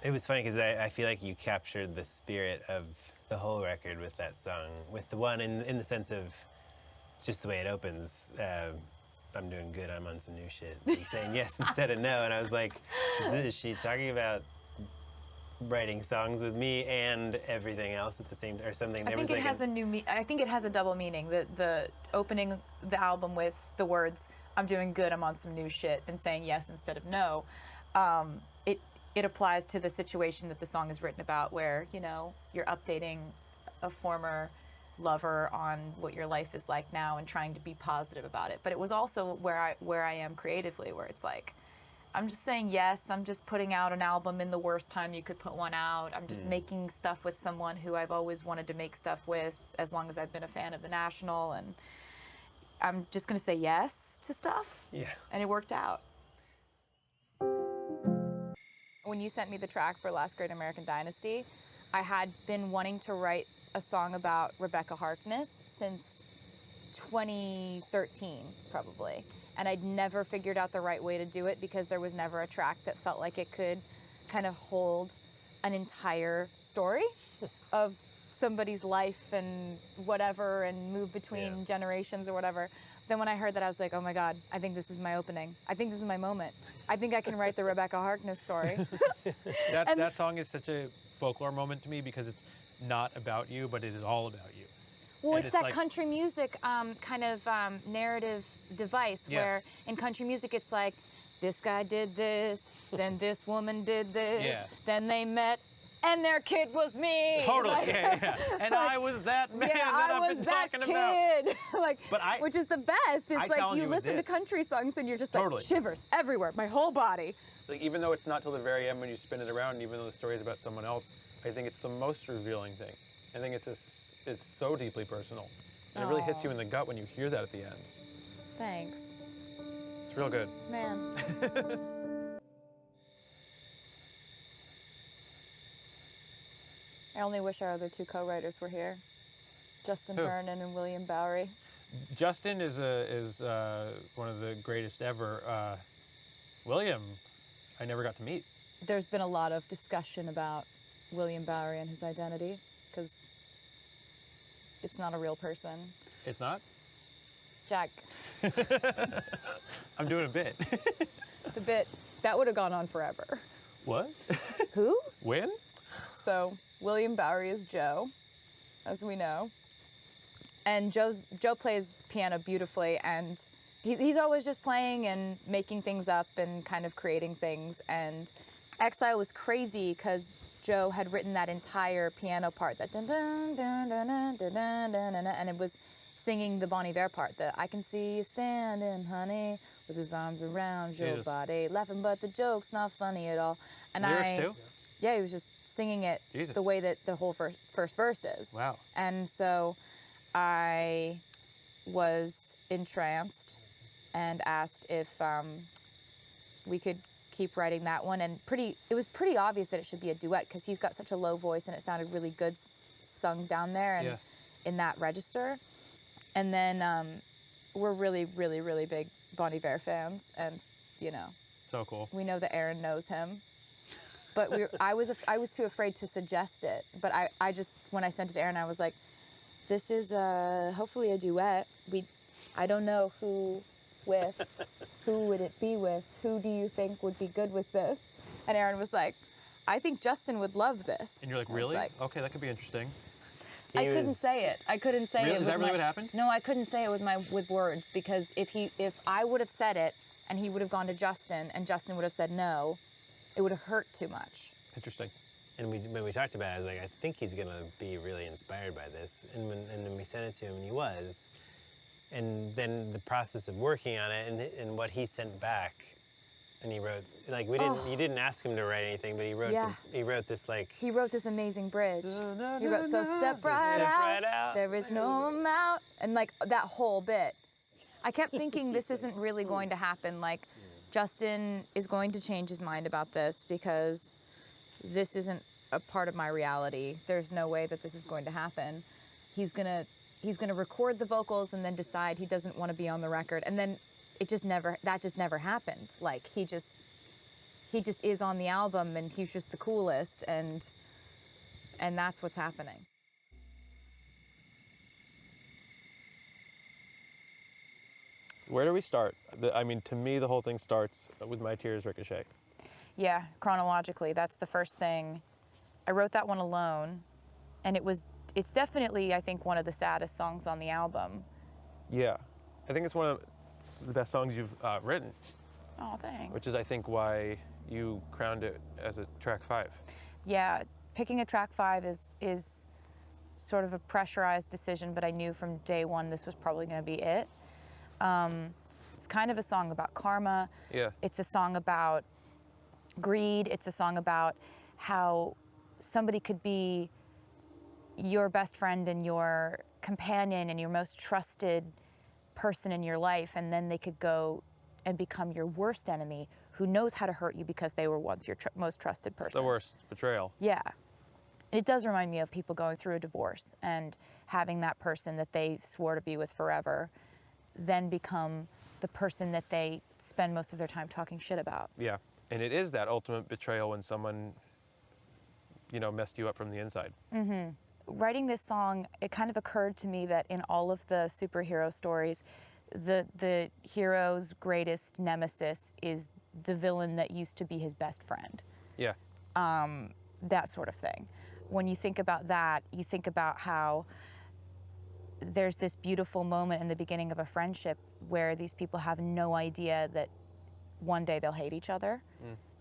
It was funny because I feel like you captured the spirit of the whole record with that song, with the one in the sense of just the way it opens. I'm doing good, I'm on some new shit. And saying yes instead of no. And I was like, is she talking about writing songs with me and everything else at the same time or something? I think it has I think it has a double meaning. The opening the album with the words, I'm doing good, I'm on some new shit, and saying yes instead of no. It applies to the situation that the song is written about, where, you know, you're updating a former lover on what your life is like now and trying to be positive about it. But it was also where I am creatively, where it's like, I'm just saying yes, I'm just putting out an album in the worst time you could put one out. I'm just making stuff with someone who I've always wanted to make stuff with as long as I've been a fan of the National, and I'm just gonna say yes to stuff. Yeah. And it worked out. When you sent me the track for Last Great American Dynasty, I had been wanting to write a song about Rebecca Harkness since 2013, probably. And I'd never figured out the right way to do it because there was never a track that felt like it could kind of hold an entire story of somebody's life and whatever and move between generations or whatever. Then when I heard that, I was like, oh my God, I think this is my opening. I think this is my moment. I think I can write the Rebecca Harkness story. That song is such a folklore moment to me because it's not about you, but it is all about you. Well, And it's that like, country music kind of narrative device where in country music it's like, this guy did this, then this woman did this, then they met, and their kid was me. Totally, like, And I was that man that I've been talking kid. about. Which is the best. It's like you listen to country songs and you're just like shivers everywhere, my whole body. Like, even though it's not till the very end when you spin it around, even though the story is about someone else, I think it's the most revealing thing. I think it's so deeply personal. And it really hits you in the gut when you hear that at the end. Thanks. It's real good. Man. I only wish our other two co-writers were here. Justin Vernon and William Bowery. Justin is one of the greatest ever. William, I never got to meet. There's been a lot of discussion about William Bowery and his identity, because it's not a real person. It's not? Jack. I'm doing a bit. The bit, that would have gone on forever. What? Who? When? So, William Bowery is Joe, as we know. And Joe plays piano beautifully, and he's always just playing and making things up and kind of creating things. And Exile was crazy because Joe had written that entire piano part, that dun dun dun dun dun dun dun dun dun, and it was singing the Bon Iver part, that I can see you standing, honey, with his arms around your body, laughing, but the joke's not funny at all. And lyrics too? Yeah, he was just singing it the way that the whole first verse is. Wow. And so I was entranced and asked if we could keep writing that one. And it was pretty obvious that it should be a duet because he's got such a low voice and it sounded really good sung down there and in that register. And then we're really, really, really big Bon Iver fans, and you know. So cool. We know that Aaron knows him. But I was too afraid to suggest it. But I just, when I sent it to Aaron, I was like, this is hopefully a duet. I don't know who with, who would it be with? Who do you think would be good with this? And Aaron was like, I think Justin would love this. And you're like, really? Okay, that could be interesting. I couldn't say it. I couldn't say it. Is that really what happened? No, I couldn't say it with words, because if I would have said it and he would have gone to Justin and Justin would have said no, it would have hurt too much. Interesting. And when we talked about it, I was like, I think he's gonna be really inspired by this. And then we sent it to him, and he was. And then the process of working on it, and what he sent back, and he wrote, like, you didn't ask him to write anything, but he wrote this, like. He wrote this amazing bridge. He wrote, so step right out, there is no amount, and like that whole bit. I kept thinking this isn't really going to happen. Like, Justin is going to change his mind about this because this isn't a part of my reality. There's no way that this is going to happen. He's gonna record the vocals and then decide he doesn't want to be on the record, and then that just never happened. Like, he he just is on the album and he's just the coolest, and that's what's happening. Where do we start? I mean, to me, the whole thing starts with My Tears Ricochet. Yeah, chronologically, that's the first thing. I wrote that one alone, and it's definitely, I think, one of the saddest songs on the album. Yeah, I think it's one of the best songs you've written. Oh, thanks. Which is, I think, why you crowned it as a track 5. Yeah, picking a track 5 is sort of a pressurized decision, but I knew from day one this was probably going to be it. It's kind of a song about karma. Yeah. It's a song about greed. It's a song about how somebody could be your best friend and your companion and your most trusted person in your life, and then they could go and become your worst enemy who knows how to hurt you because they were once your most trusted person. It's the worst betrayal. Yeah. It does remind me of people going through a divorce and having that person that they swore to be with forever then become the person that they spend most of their time talking shit about. Yeah, and it is that ultimate betrayal when someone, messed you up from the inside. Mm-hmm. Writing this song, it kind of occurred to me that in all of the superhero stories, the hero's greatest nemesis is the villain that used to be his best friend. Yeah. That sort of thing. When you think about that, you think about how there's this beautiful moment in the beginning of a friendship where these people have no idea that one day they'll hate each other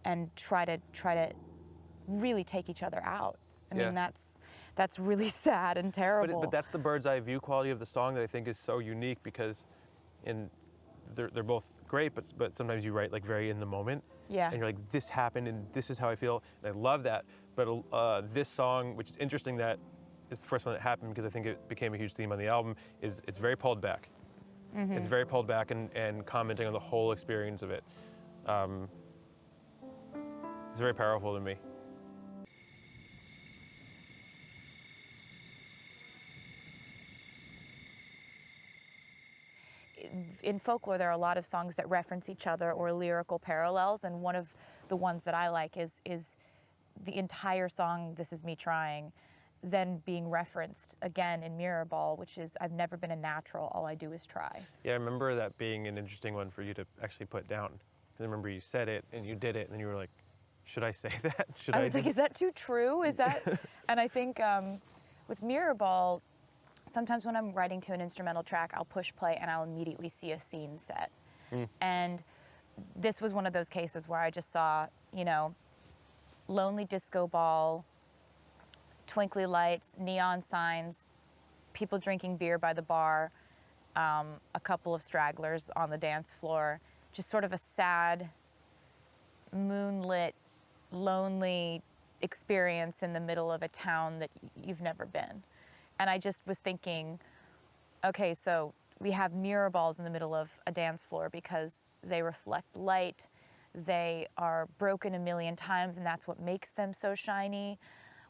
and try to really take each other out. I mean, that's really sad and terrible. But that's the bird's eye view quality of the song that I think is so unique, because they're both great, but sometimes you write like very in the moment. Yeah. And you're like, this happened and this is how I feel. And I love that. But this song, which is interesting that it's the first one that happened because I think it became a huge theme on the album, it's very pulled back. Mm-hmm. It's very pulled back and commenting on the whole experience of it. It's very powerful to me. In Folklore, there are a lot of songs that reference each other or lyrical parallels, and one of the ones that I like is the entire song, This Is Me Trying, then being referenced again in Mirrorball, which is, I've never been a natural, all I do is try. Yeah, I remember that being an interesting one for you to actually put down. I remember you said it and you did it, and then you were like, should I say that? I was like, is that too true? Is that? And I think with Mirrorball, sometimes when I'm writing to an instrumental track, I'll push play and I'll immediately see a scene set. And this was one of those cases where I just saw, lonely disco ball, twinkly lights, neon signs, people drinking beer by the bar, a couple of stragglers on the dance floor, just sort of a sad, moonlit, lonely experience in the middle of a town that you've never been. And I just was thinking, okay, so we have mirror balls in the middle of a dance floor because they reflect light. They are broken a million times, and that's what makes them so shiny.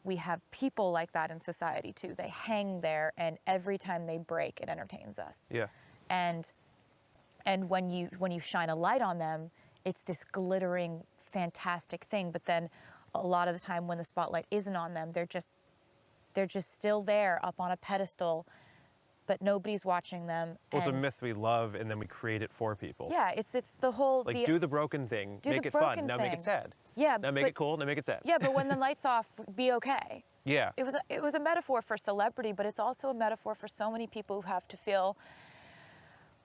We have people like that in society too. They hang there, and every time they break, it entertains us. Yeah. And when you shine a light on them, it's this glittering, fantastic thing. But then a lot of the time when the spotlight isn't on them, they're just still there up on a pedestal, but nobody's watching them. Well, it's a myth we love, and then we create it for people. Yeah, it's the whole... Like, do the broken thing, make it fun, now make it sad. Yeah, now make it cool, now make it sad. Yeah, but when the light's off, be okay. Yeah. It was a metaphor for celebrity, but it's also a metaphor for so many people who have to feel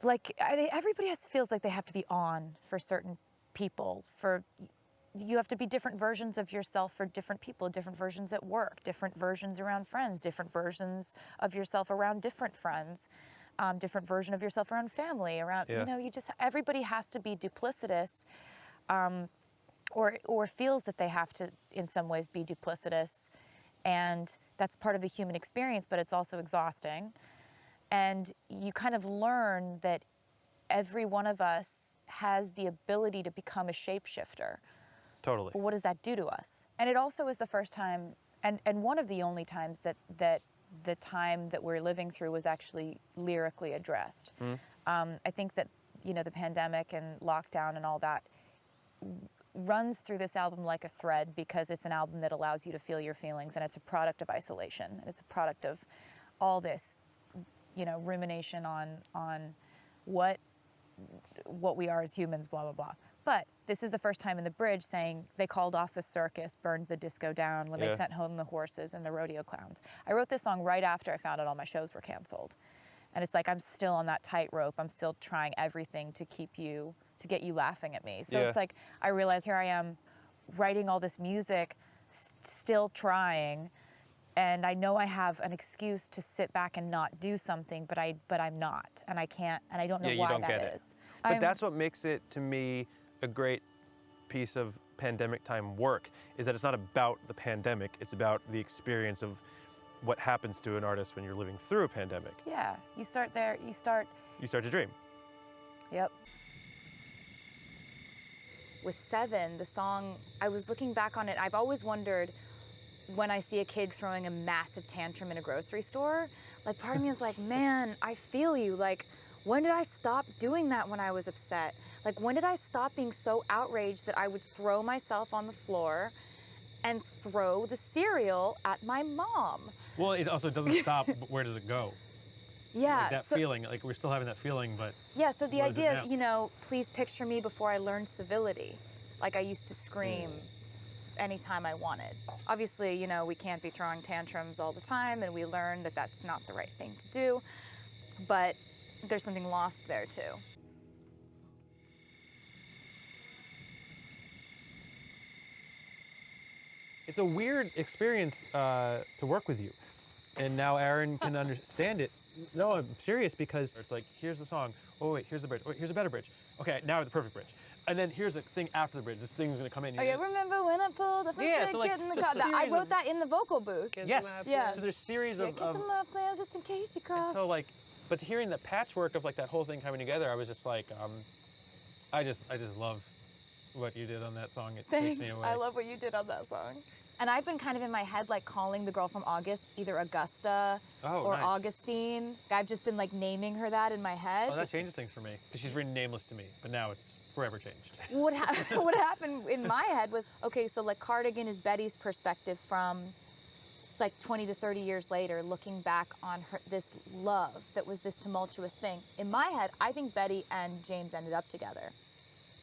like... everybody feels like they have to be on for certain people, you have to be different versions of yourself for different people, different versions at work, different versions around friends, different versions of yourself around different friends, different version of yourself around family, around, everybody has to be duplicitous, or feels that they have to, in some ways, be duplicitous. And that's part of the human experience, but it's also exhausting. And you kind of learn that every one of us has the ability to become a shapeshifter. Totally. But what does that do to us? And it also is the first time, and one of the only times that the time that we're living through was actually lyrically addressed. I think that, the pandemic and lockdown and all that runs through this album like a thread because it's an album that allows you to feel your feelings, and it's a product of isolation. It's a product of all this, rumination on what we are as humans, blah, blah, blah. But this is the first time in the bridge saying they called off the circus, burned the disco down when they sent home the horses and the rodeo clowns. I wrote this song right after I found out all my shows were canceled. And it's like I'm still on that tightrope. I'm still trying everything to get you laughing at me. So it's like I realized here I am writing all this music, still trying, and I know I have an excuse to sit back and not do something, but I'm not, and I can't, and I don't know why that is. But that's what makes it, to me, a great piece of pandemic time work, is that it's not about the pandemic, it's about the experience of what happens to an artist when you're living through a pandemic. Yeah, you start there, you start to dream. Yep. With 7, the song, I was looking back on it, I've always wondered when I see a kid throwing a massive tantrum in a grocery store, like part of me is like, man, I feel you. Like, when did I stop doing that when I was upset? Like, when did I stop being so outraged that I would throw myself on the floor and throw the cereal at my mom? Well, it also doesn't stop, but where does it go? Yeah. Like that feeling, like we're still having that feeling, but yeah, so the idea is, now? Please picture me before I learned civility. Like I used to scream anytime I wanted. Obviously, we can't be throwing tantrums all the time, and we learned that that's not the right thing to do, but there's something lost there too. It's a weird experience to work with you. And now Aaron can understand it. No, I'm serious, because it's like, here's the song. Oh, wait, here's the bridge. Wait, here's a better bridge. Okay, now the perfect bridge. And then here's the thing after the bridge. This thing's gonna come in. Oh yeah, remember when I pulled the first so like, get in the the car? I series wrote of- that in the vocal booth. Yes. Yeah. So there's series of, Get some plans just in case you call. and so like, but hearing the patchwork of like that whole thing coming together, I was just like, I just love what you did on that song. It Thanks. takes me away. I love what you did on that song. And I've been kind of in my head like calling the girl from August either Augusta or nice. Augustine. I've just been like naming her that in my head. Oh, that changes things for me, because she's written nameless to me, but now it's forever changed. What happened in my head was, okay, so like Cardigan is Betty's perspective from like 20 to 30 years later, looking back on this love that was this tumultuous thing. In my head, I think Betty and James ended up together,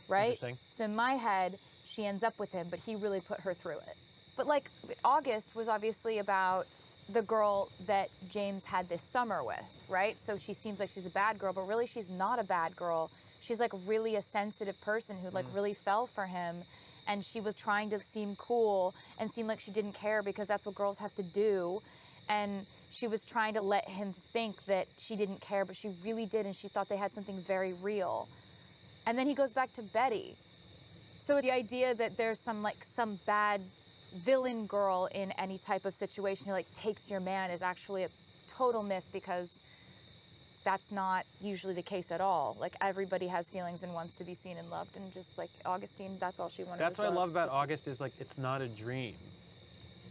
right? Interesting. So in my head, she ends up with him, but he really put her through it. But like August was obviously about the girl that James had this summer with, right? So she seems like she's a bad girl, but really she's not a bad girl. She's like really a sensitive person who like really fell for him, and she was trying to seem cool and seem like she didn't care because that's what girls have to do. And she was trying to let him think that she didn't care, but she really did, and she thought they had something very real. And then he goes back to Betty. So the idea that there's some bad villain girl in any type of situation who like takes your man is actually a total myth, because that's not usually the case at all. Like everybody has feelings and wants to be seen and loved, and just like Augustine, that's all she wanted. That's was what I love. love about August, is like, it's not a dream.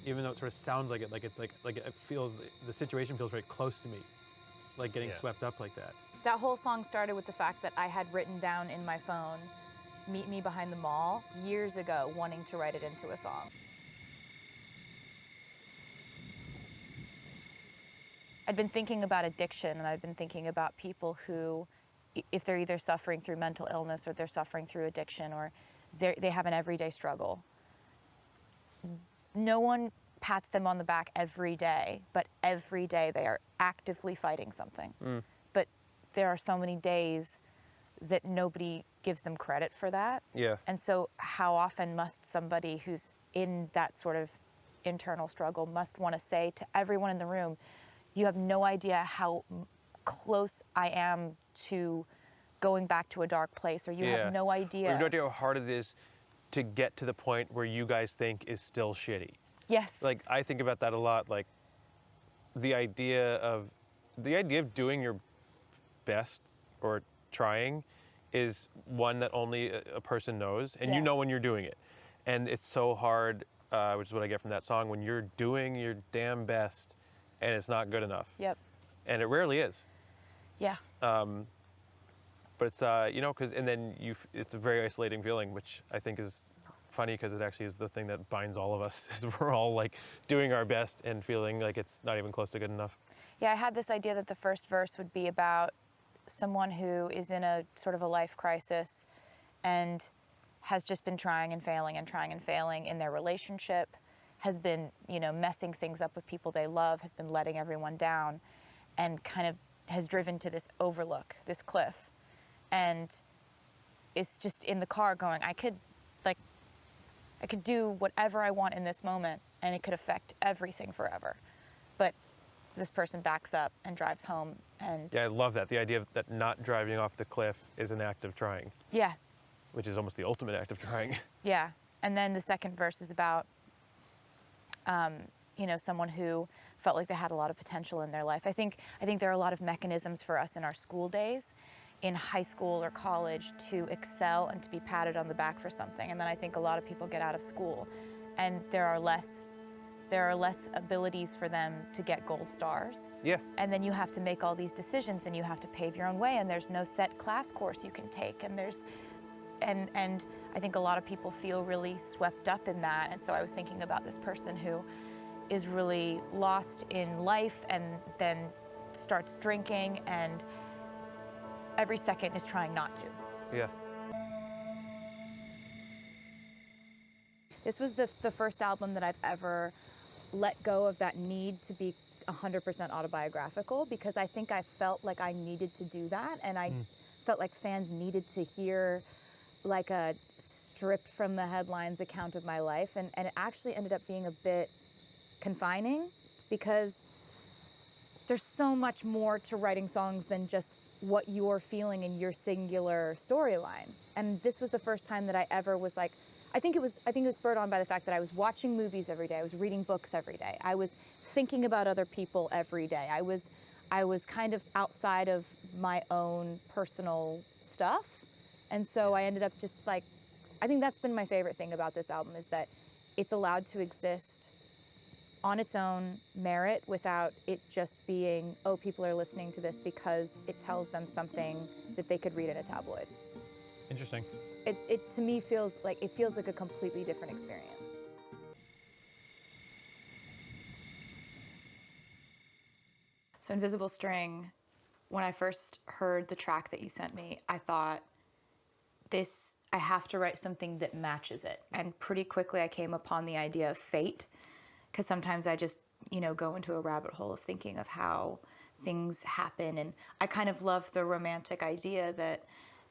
Even though it sort of sounds like it, like it's like it feels, the situation feels very close to me, like getting swept up like that. That whole song started with the fact that I had written down in my phone, "Meet me behind the mall," years ago, wanting to write it into a song. I'd been thinking about addiction, and I'd been thinking about people who, if they're either suffering through mental illness or they're suffering through addiction, or they have an everyday struggle. No one pats them on the back every day, but every day they are actively fighting something. But there are so many days that nobody gives them credit for that. Yeah. And so how often must somebody who's in that sort of internal struggle must want to say to everyone in the room, you have no idea how close I am to going back to a dark place, or you have no idea. Or you have no idea how hard it is to get to the point where you guys think is still shitty. Yes. Like, I think about that a lot, like the idea of doing your best or trying is one that only a person knows, and you know when you're doing it. And it's so hard, which is what I get from that song, when you're doing your damn best and it's not good enough. Yep. And it rarely is. Yeah. But it's, and then it's a very isolating feeling, which I think is funny because it actually is the thing that binds all of us. Is we're all like doing our best and feeling like it's not even close to good enough. Yeah, I had this idea that the first verse would be about someone who is in a sort of a life crisis and has just been trying and failing in their relationship, has been, messing things up with people they love, has been letting everyone down, and kind of has driven to this overlook, this cliff, and is just in the car going, I could do whatever I want in this moment, and it could affect everything forever. But this person backs up and drives home, and Yeah, I love that. The idea of that not driving off the cliff is an act of trying, yeah, which is almost the ultimate act of trying. yeah. And then the second verse is about, someone who felt like they had a lot of potential in their life. I think there are a lot of mechanisms for us in our school days, in high school or college, to excel and to be patted on the back for something. And then I think a lot of people get out of school, and there are less abilities for them to get gold stars. Yeah. And then you have to make all these decisions, and you have to pave your own way, and there's no set class course you can take, and and I think a lot of people feel really swept up in that. And so I was thinking about this person who is really lost in life and then starts drinking, and every second is trying not to. Yeah. This was the first album that I've ever let go of that need to be 100% autobiographical, because I think I felt like I needed to do that, and I felt like fans needed to hear like a stripped from the headlines account of my life, and it actually ended up being a bit confining, because there's so much more to writing songs than just what you're feeling in your singular storyline. And this was the first time that I ever was like, I think it was spurred on by the fact that I was watching movies every day, I was reading books every day, I was thinking about other people every day, I was kind of outside of my own personal stuff. And so I ended up just like, I think that's been my favorite thing about this album, is that it's allowed to exist on its own merit without it just being, oh, people are listening to this because it tells them something that they could read in a tabloid. Interesting. It to me feels like a completely different experience. So Invisible String, when I first heard the track that you sent me, I thought, I have to write something that matches it. And pretty quickly I came upon the idea of fate, because sometimes I just, go into a rabbit hole of thinking of how things happen. And I kind of love the romantic idea that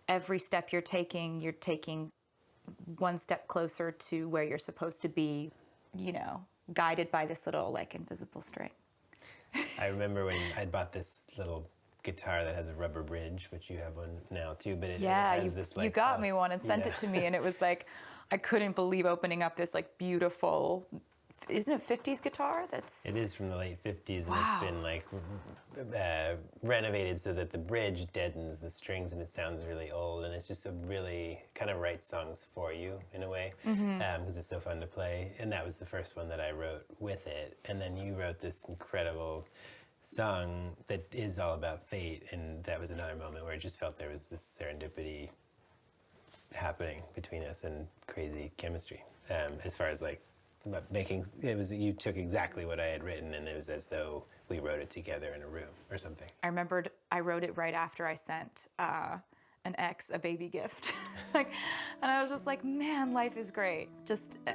every step you're taking one step closer to where you're supposed to be, guided by this little like invisible string. I remember when I bought this little guitar that has a rubber bridge, which you have one now too, but it has this like... you got me one and sent it to me, and it was like, I couldn't believe opening up this like beautiful, isn't it 50s guitar? It is from the late 50s, and Wow. it's been like renovated so that the bridge deadens the strings and it sounds really old, and it's just a really kind of writes songs for you in a way, because it's so fun to play. And that was the first one that I wrote with it. And then you wrote this incredible song that is all about fate, and that was another moment where I just felt there was this serendipity happening between us and crazy chemistry. As far as like you took exactly what I had written, and it was as though we wrote it together in a room or something. I remembered I wrote it right after I sent an ex a baby gift. And I was just like, man, life is great.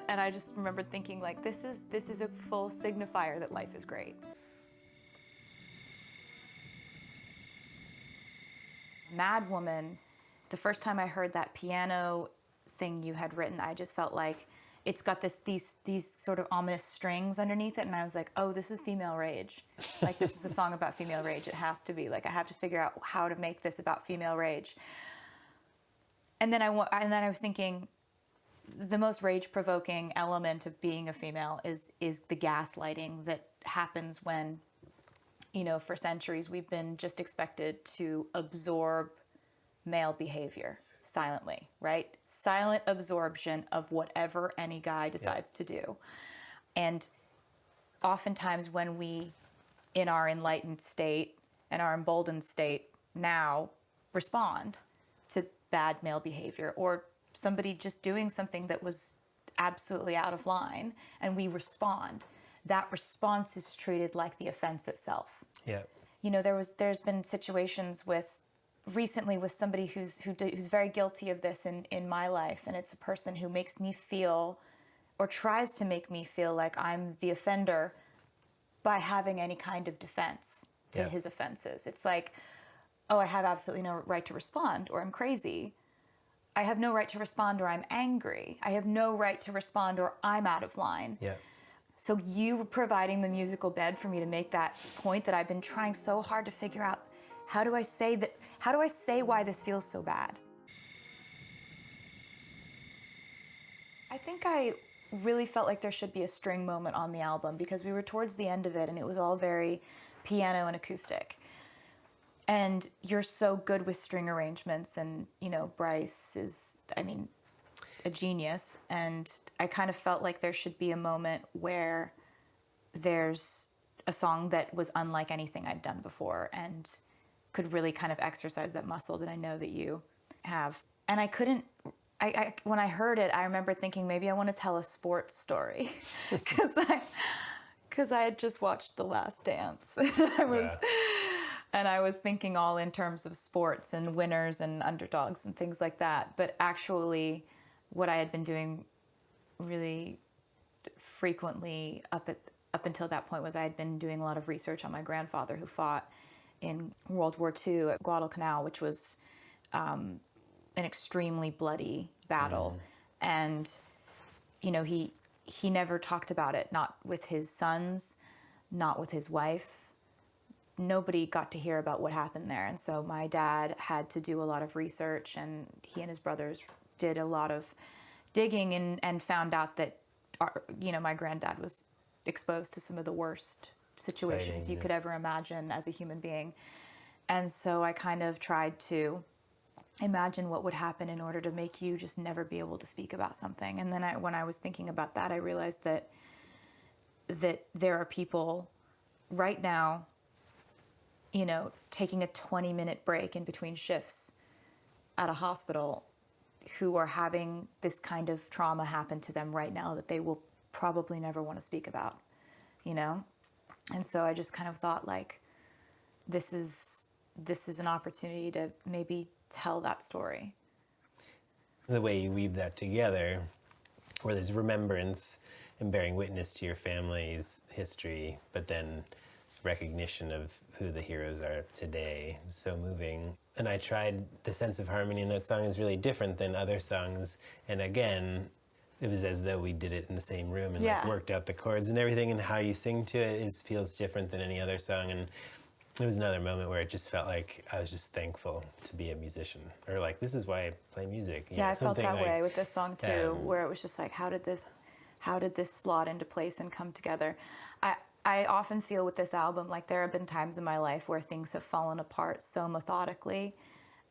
And I just remembered thinking like, this is a full signifier that life is great. Mad Woman, the first time I heard that piano thing you had written, I just felt like it's got these sort of ominous strings underneath it, and I was like, oh, this is female rage. Like, this is a song about female rage. It has to be. Like, I have to figure out how to make this about female rage. And then I was thinking, the most rage-provoking element of being a female is the gaslighting that happens when, for centuries we've been just expected to absorb male behavior silently, right? Silent absorption of whatever any guy decides to do. And oftentimes when we, in our enlightened state and our emboldened state now, respond to bad male behavior, or somebody just doing something that was absolutely out of line and we respond, that response is treated like the offense itself. Yeah. You know, there's been situations recently with somebody who's very guilty of this in my life, and it's a person who makes me feel, or tries to make me feel, like I'm the offender by having any kind of defense to his offenses. It's like, oh, I have absolutely no right to respond, or I'm crazy. I have no right to respond, or I'm angry. I have no right to respond, or I'm out of line. Yeah. So you providing the musical bed for me to make that point that I've been trying so hard to figure out, how do I say that? How do I say why this feels so bad? I think I really felt like there should be a string moment on the album, because we were towards the end of it and it was all very piano and acoustic. And you're so good with string arrangements, and, you know, Bryce is, I mean, a genius. And I kind of felt like there should be a moment where there's a song that was unlike anything I'd done before and could really kind of exercise that muscle that I know that you have. And I couldn't, when I heard it, I remember thinking, maybe I want to tell a sports story, because I had just watched The Last Dance. And I was thinking all in terms of sports and winners and underdogs and things like that. But actually, what I had been doing really frequently up until that point was I had been doing a lot of research on my grandfather, who fought in World War II at Guadalcanal, which was an extremely bloody battle. And, you know, he never talked about it, not with his sons, not with his wife. Nobody got to hear about what happened there. And so my dad had to do a lot of research, and he and his brothers did a lot of digging and found out that, my granddad was exposed to some of the worst situations you could ever imagine as a human being. And so I kind of tried to imagine what would happen in order to make you just never be able to speak about something. And then when I was thinking about that, I realized that there are people right now, you know, taking a 20-minute break in between shifts at a hospital, who are having this kind of trauma happen to them right now that they will probably never want to speak about, you know? And so I just kind of thought, like, this is an opportunity to maybe tell that story. The way you weave that together, where there's remembrance and bearing witness to your family's history, but then recognition of who the heroes are today, so moving. And I tried, the sense of harmony in that song is really different than other songs. And again, it was as though we did it in the same room and like worked out the chords and everything, and how you sing to it feels different than any other song. And it was another moment where it just felt like I was just thankful to be a musician, or like, this is why I play music. I felt that way with this song too, where it was just like, how did this slot into place and come together? I often feel with this album, like there have been times in my life where things have fallen apart so methodically,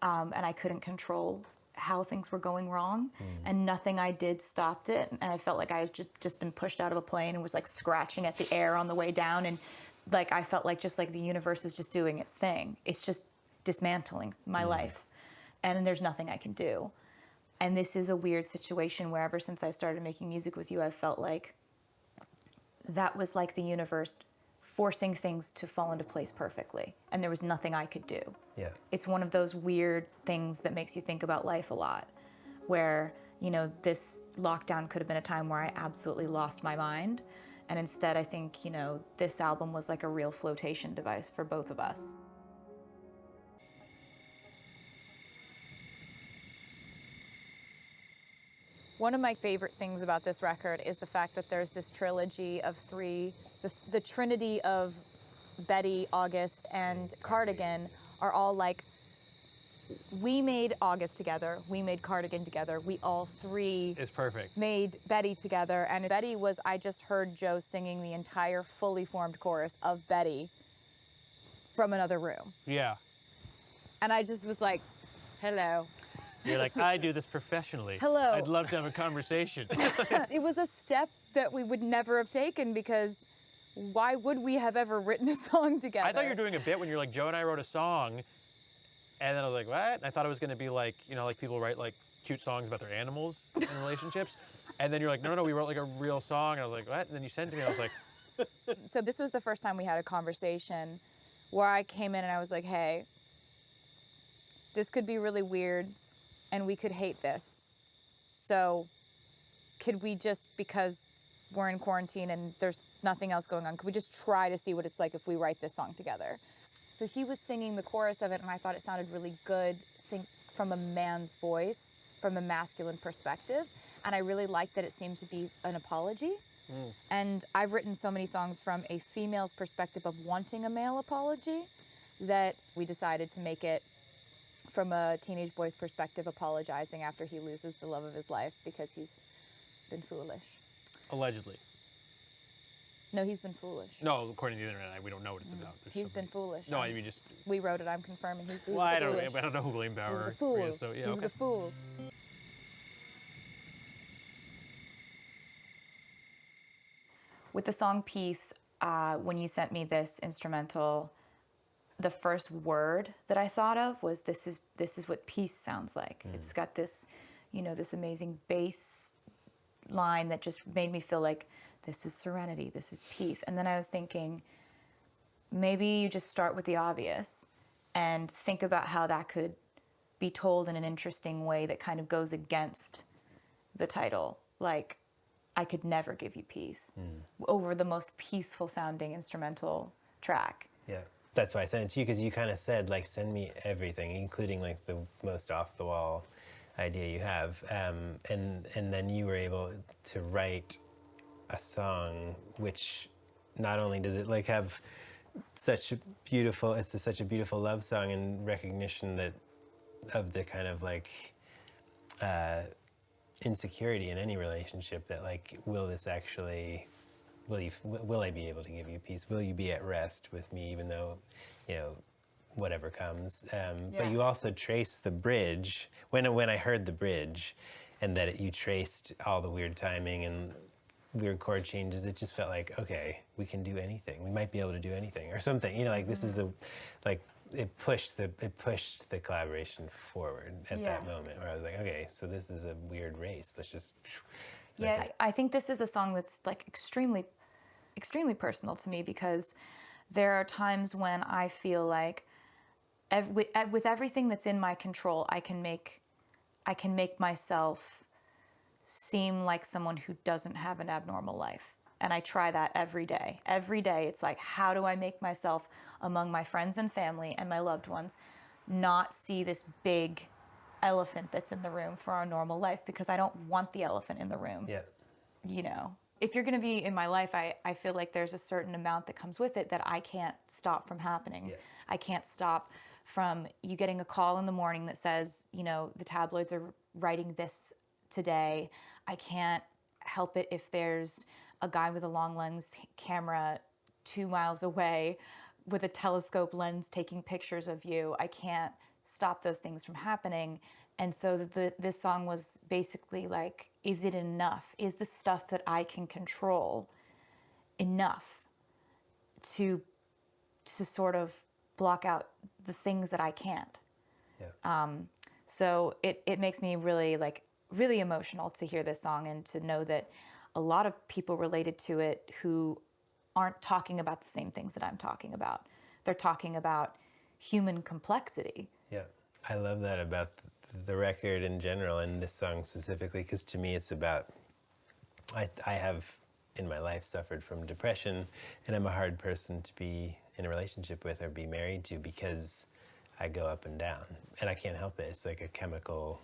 and I couldn't control how things were going wrong, and nothing I did stopped it. And I felt like I had just been pushed out of a plane and was like scratching at the air on the way down, and like I felt like just like the universe is just doing its thing. It's just dismantling my life, and there's nothing I can do. And this is a weird situation where ever since I started making music with you, I've felt like that was like the universe forcing things to fall into place perfectly, and there was nothing I could do. Yeah. It's one of those weird things that makes you think about life a lot, where, you know, this lockdown could have been a time where I absolutely lost my mind, and instead I think, you know, this album was like a real flotation device for both of us. One of my favorite things about this record is the fact that there's this trilogy of three, the trinity of Betty, August, and Cardigan are all like, we made August together, we made Cardigan together, we all three It's perfect. made Betty together. And Betty was, I just heard Joe singing the entire fully formed chorus of Betty from another room. Yeah. And I just was like, hello. You're like, I do this professionally. Hello. I'd love to have a conversation. It was a step that we would never have taken, because why would we have ever written a song together? I thought you were doing a bit when you're like, Joe and I wrote a song, and then I was like, what? And I thought it was going to be like, you know, like people write like cute songs about their animals and relationships. And then you're like, no, we wrote like a real song. And I was like, what? And then you sent it to me. I was like, So this was the first time we had a conversation where I came in and I was like, hey, this could be really weird and we could hate this. So could we just, because we're in quarantine and there's nothing else going on, could we just try to see what it's like if we write this song together? So he was singing the chorus of it and I thought it sounded really good from a man's voice, from a masculine perspective. And I really liked that it seemed to be an apology. And I've written so many songs from a female's perspective of wanting a male apology that we decided to make it from a teenage boy's perspective, apologizing after he loses the love of his life because he's been foolish. allegedly. No, he's been foolish. No, according to the internet, we don't know what it's about. There's He's so been many- foolish. No, I mean just. We wrote it, I'm confirming. He Well, was I don't foolish. know who William Bauer He was a fool. is. So yeah, He was a fool. With the song Peace, when you sent me this instrumental, the first word that I thought of was this is what peace sounds like. It's got this, this amazing bass line that just made me feel like this is serenity, this is peace. And then I was thinking, maybe you just start with the obvious and think about how that could be told in an interesting way that kind of goes against the title. Like, I could never give you peace over the most peaceful sounding instrumental track. Yeah. That's why I sent it to you, because you kind of said, like, send me everything, including, like, the most off-the-wall idea you have. And then you were able to write a song which not only does it, like, have such a beautiful, it's such a beautiful love song in recognition that of the kind of, like, insecurity in any relationship that, like, will I be able to give you peace? Will you be at rest with me, even though, whatever comes? But you also trace the bridge. When I heard the bridge, and that you traced all the weird timing and weird chord changes, it just felt like, okay, we can do anything. We might be able to do anything, or something. Like this is it pushed the collaboration forward at that moment, where I was like, okay, so this is a weird race. Let's just. Yeah, I think this is a song that's like extremely personal to me, because there are times when I feel like with everything that's in my control, I can make myself seem like someone who doesn't have an abnormal life. And I try that every day. Every day it's like, how do I make myself among my friends and family and my loved ones not see this big elephant that's in the room for our normal life, because I don't want the elephant in the room. Yeah. If you're going to be in my life, I feel like there's a certain amount that comes with it that I can't stop from happening. Yeah. I can't stop from you getting a call in the morning that says, the tabloids are writing this today. I can't help it if there's a guy with a long lens camera 2 miles away with a telescope lens taking pictures of you. I can't stop those things from happening. And so this song was basically like, is it enough? Is the stuff that I can control enough to sort of block out the things that I can't? Yeah. So it makes me really emotional to hear this song and to know that a lot of people related to it who aren't talking about the same things that I'm talking about. They're talking about human complexity. Yeah. I love that about the record in general and this song specifically, because to me it's about, I have in my life suffered from depression, and I'm a hard person to be in a relationship with or be married to, because I go up and down and I can't help it. It's like a chemical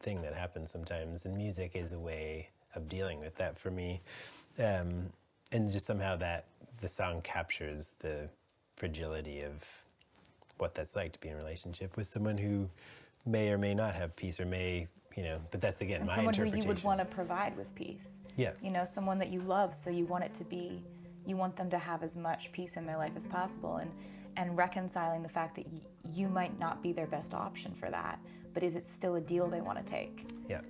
thing that happens sometimes, and music is a way of dealing with that for me. And just somehow that the song captures the fragility of what that's like to be in a relationship with someone who may or may not have peace, or may, but that's again And my someone interpretation. who you would want to provide with peace. Yeah. Someone that you love, so you want them to have as much peace in their life as possible, and reconciling the fact that you might not be their best option for that, but is it still a deal they want to take? Yeah.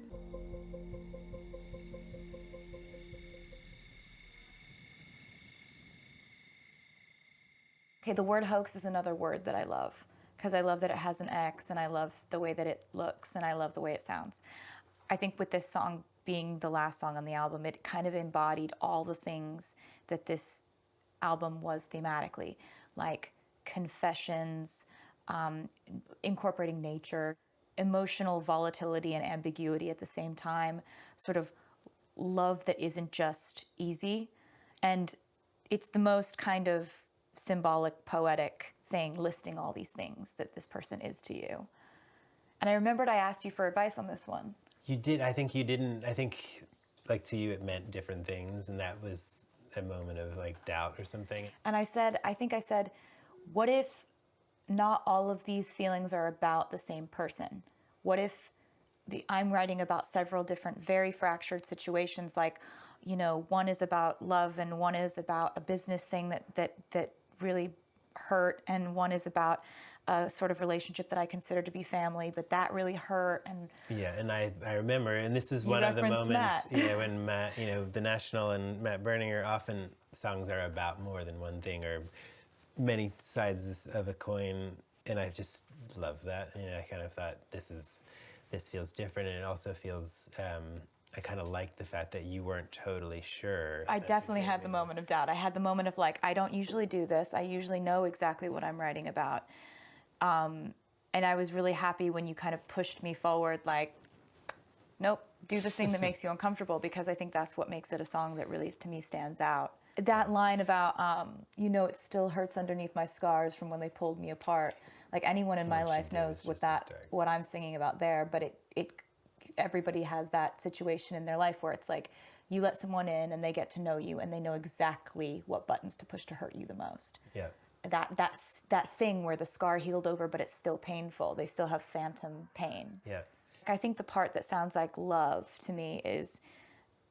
Okay, the word hoax is another word that I love, because I love that it has an X, and I love the way that it looks, and I love the way it sounds. I think with this song being the last song on the album, it kind of embodied all the things that this album was thematically, like confessions, incorporating nature, emotional volatility and ambiguity at the same time, sort of love that isn't just easy. And it's the most kind of symbolic, poetic thing, listing all these things that this person is to you. And I remembered I asked you for advice on this one. You did. I think you didn't. I think, like, to you it meant different things, and that was a moment of, like, doubt or something. And I said, what if not all of these feelings are about the same person? What if I'm writing about several different, very fractured situations, like, you know, one is about love and one is about a business thing that really hurt, and one is about a sort of relationship that I consider to be family, but that really hurt. And yeah, and I remember, and this was one of the moments, when Matt, you know, The National and Matt Berninger, often songs are about more than one thing or many sides of a coin, and I just love that. You know, I kind of thought this feels different, and it also feels. I kind of liked the fact that you weren't totally sure. I definitely had the moment of doubt. I had the moment of, like, I don't usually do this. I usually know exactly what I'm writing about. And I was really happy when you kind of pushed me forward, like, nope, do the thing that makes you uncomfortable, because I think that's what makes it a song that really, to me, stands out. That line about, you know, it still hurts underneath my scars from when they pulled me apart. Like, anyone in my life knows what I'm singing about there, but everybody has that situation in their life where it's like you let someone in and they get to know you and they know exactly what buttons to push to hurt you the most. Yeah. That's that thing where the scar healed over, but it's still painful. They still have phantom pain. Yeah. I think the part that sounds like love to me is,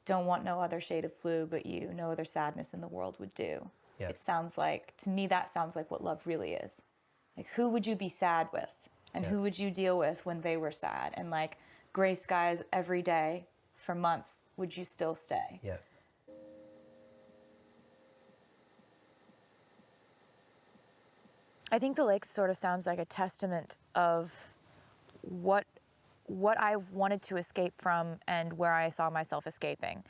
don't want no other shade of blue but you, no other sadness in the world would do. Yeah. It sounds like, to me, that sounds like what love really is. Like, who would you be sad with? And who would you deal with when they were sad? And, like, gray skies every day for months, would you still stay? Yeah. I think The Lakes sort of sounds like a testament of what I wanted to escape from and where I saw myself escaping.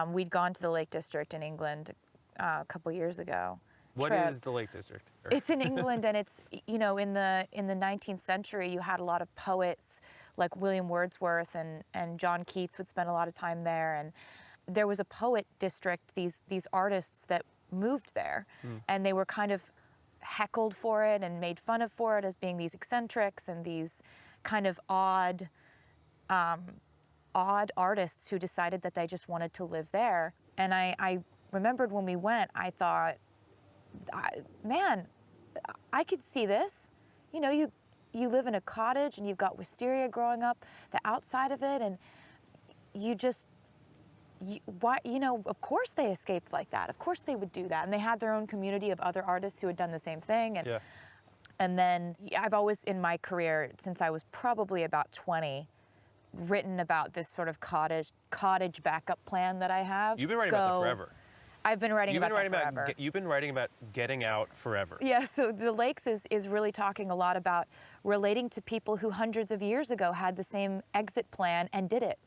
We'd gone to the Lake District in England a couple years ago. What is the Lake District? It's in England, and it's, you know, in the 19th century, you had a lot of poets like William Wordsworth and John Keats would spend a lot of time there, and there was a poet district, these artists that moved there, and they were kind of heckled for it and made fun of for it as being these eccentrics and these kind of odd artists who decided that they just wanted to live there. And I remembered when we went, I thought, man, I could see this. You know, you live in a cottage and you've got wisteria growing up the outside of it, and of course they escaped like that. Of course they would do that. And they had their own community of other artists who had done the same thing. And then I've always, in my career, since I was probably about 20, written about this sort of cottage backup plan that I have. You've been writing about that forever. I've been writing about that forever. You've been writing about getting out forever. Yeah, so The Lakes is really talking a lot about relating to people who hundreds of years ago had the same exit plan and did it.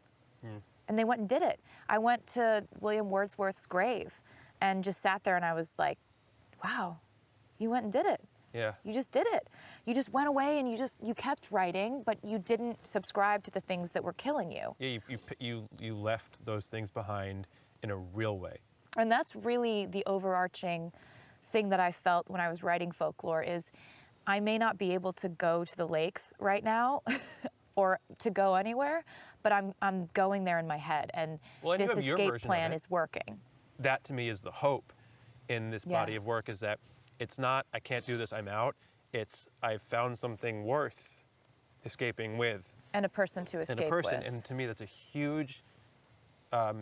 And they went and did it. I went to William Wordsworth's grave and just sat there and I was like, wow, you went and did it. Yeah. You just did it. You just went away and you kept writing, but you didn't subscribe to the things that were killing you. Yeah, you left those things behind in a real way. And that's really the overarching thing that I felt when I was writing Folklore is I may not be able to go to the lakes right now or to go anywhere, but I'm going there in my head, and this escape plan is working. That to me is the hope in this body of work, is that it's not, I can't do this, I'm out. It's, I've found something worth escaping with. And a person to escape with. And to me that's a huge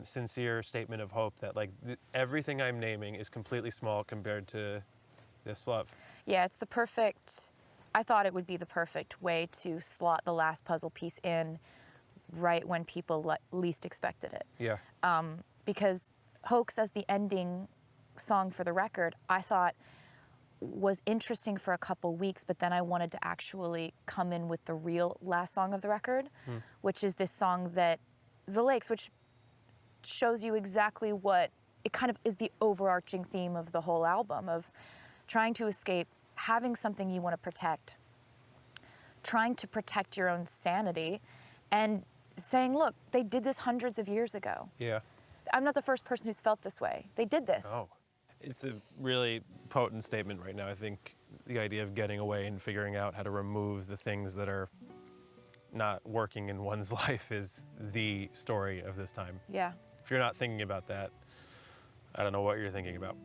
sincere statement of hope that, like, everything I'm naming is completely small compared to this love. Yeah, it's the perfect, I thought it would be the perfect way to slot the last puzzle piece in right when people least expected it. Yeah. Because Hoax as the ending song for the record, I thought was interesting for a couple weeks, but then I wanted to actually come in with the real last song of the record, which is this song that The Lakes, which shows you exactly what it kind of is the overarching theme of the whole album, of trying to escape, having something you want to protect, trying to protect your own sanity, and saying, look, they did this hundreds of years ago. Yeah. I'm not the first person who's felt this way. They did this. Oh. It's a really potent statement right now. I think the idea of getting away and figuring out how to remove the things that are not working in one's life is the story of this time. Yeah. If you're not thinking about that, I don't know what you're thinking about.